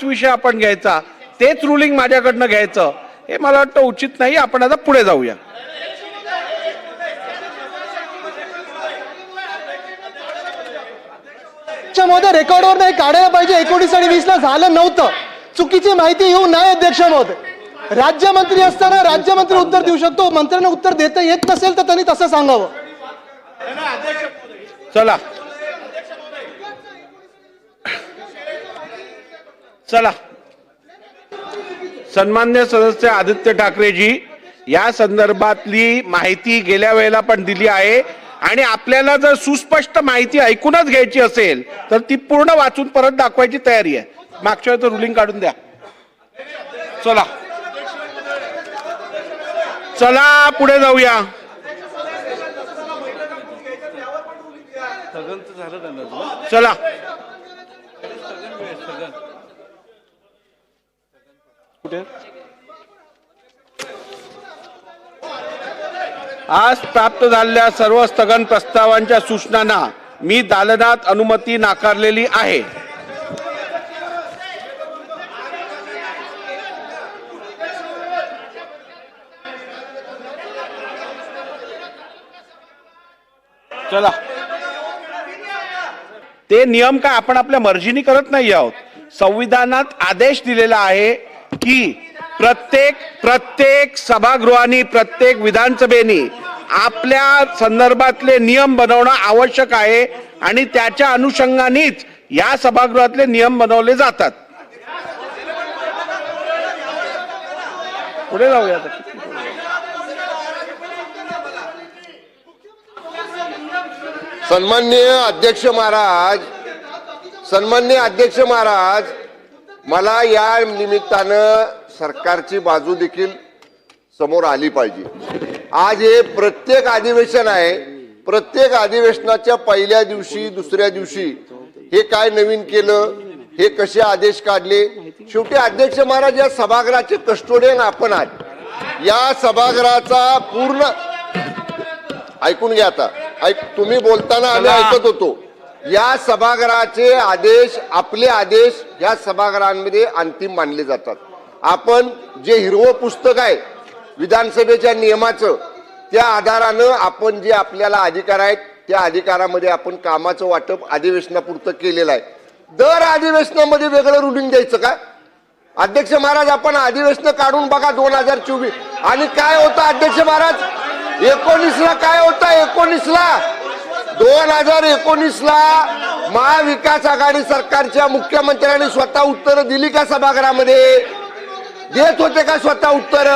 हाच विषय आपण घ्यायचा, तेच रुलिंग माझ्याकडनं घ्यायचं, हे मला वाटतं उचित नाही. आपण आता पुढे जाऊया. महोदय, रेकॉर्डवर नाही काढायला पाहिजे. 19 आणि 20 ला झालं नव्हतं. चुकीची माहिती येऊ नये. अध्यक्ष महोदय, राज्यमंत्री असताना राज्यमंत्री उत्तर देऊ शकतो. मंत्र्यांना उत्तर देता येत नसेल तर त्यांनी तसं सांगावं. चला चला सन्मान्य सदस्य आदित्य ठाकरेजी, या संदर्भातली माहिती गेल्या वेळेला पण दिली आहे आणि आपल्याला जर सुस्पष्ट माहिती ऐकूनच घ्यायची असेल तर ती पूर्ण वाचून परत दाखवायची तयारी आहे. मागच्या वेळेचं रुलिंग काढून द्या. चला चला पुढे जाऊया. चला आज प्राप्त झालेल्या सर्व स्थगन प्रस्तावांच्या सूचनांना मी दालनात अनुमती नाकारलेली आहे. चला, ते नियम काय आपण आपल्या मर्जीने करत नाही आहोत. संविधानात आदेश दिलेला आहे की प्रत्येक सभागृहानी, प्रत्येक विधानसभेनी आपल्या संदर्भातले नियम बनवणं आवश्यक आहे आणि त्याच्या अनुषंगानेच या सभागृहातले नियम बनवले जातात. पुढे जाऊया. सन्माननीय अध्यक्ष महाराज, मला या निमित्तानं सरकारची बाजू देखील समोर आली पाहिजे. आज हे प्रत्येक अधिवेशन आहे. प्रत्येक अधिवेशनाच्या पहिल्या दिवशी, दुसऱ्या दिवशी हे काय नवीन केलं, हे कसे आदेश काढले. शेवटी अध्यक्ष महाराज, या सभागृहाचे कस्टोडियन आपण आहात. या सभागृहाचा पूर्ण ऐकून घ्या. आता तुम्ही बोलताना आम्ही ऐकत होतो. या सभागृहाचे आदेश, आपले आदेश या सभागृहांमध्ये अंतिम मानले जातात. आपण जे हिरवं पुस्तक आहे विधानसभेच्या नियमाचं, त्या आधारानं आपण जे आपल्याला अधिकार आहेत त्या अधिकारामध्ये आपण कामाचं वाटप अधिवेशनापुरतं केलेलं आहे. दर अधिवेशनामध्ये वेगळं रुलिंग द्यायचं का? अध्यक्ष महाराज, आपण अधिवेशन काढून बघा 2024 आणि काय होतं अध्यक्ष महाराज. 19ला काय होतं? 2019ला महाविकास आघाडी सरकारच्या मुख्यमंत्र्यांनी स्वतः उत्तरं दिली का? सभागृहामध्ये देत होते का स्वतः उत्तर?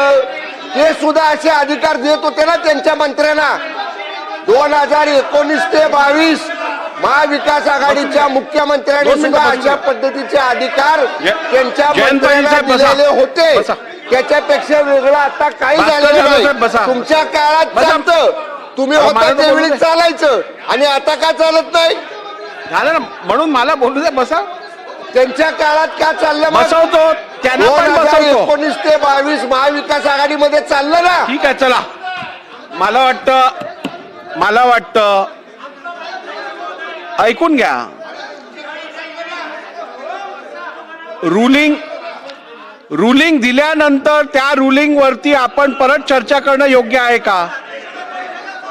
ते सुद्धा असे अधिकार देत होते ना त्यांच्या मंत्र्यांना. 2019 ते 22 महाविकास आघाडीच्या मुख्यमंत्र्यांनी सुद्धा अशा पद्धतीचे अधिकार त्यांच्या मंत्र्यांना दिलेले होते. त्याच्यापेक्षा वेगळं आता काही झालेलं नाही. तुमच्या काळात चालतं, तुम्ही होता त्यावेळी चालायचं आणि आता का चालत नाही? झालं ना, म्हणून मला बोलू द्या. बसा. त्यांच्या काळात का चाललं? बसवतो त्यांना पण बसवतो. 2019 ते 22 महाविकास आघाडीमध्ये चाललं ना. ठीक आहे, चला. मला वाटतं ऐकून घ्या. रुलिंग दिल्यानंतर त्या रुलिंग वरती आपण परत चर्चा करणं योग्य आहे का?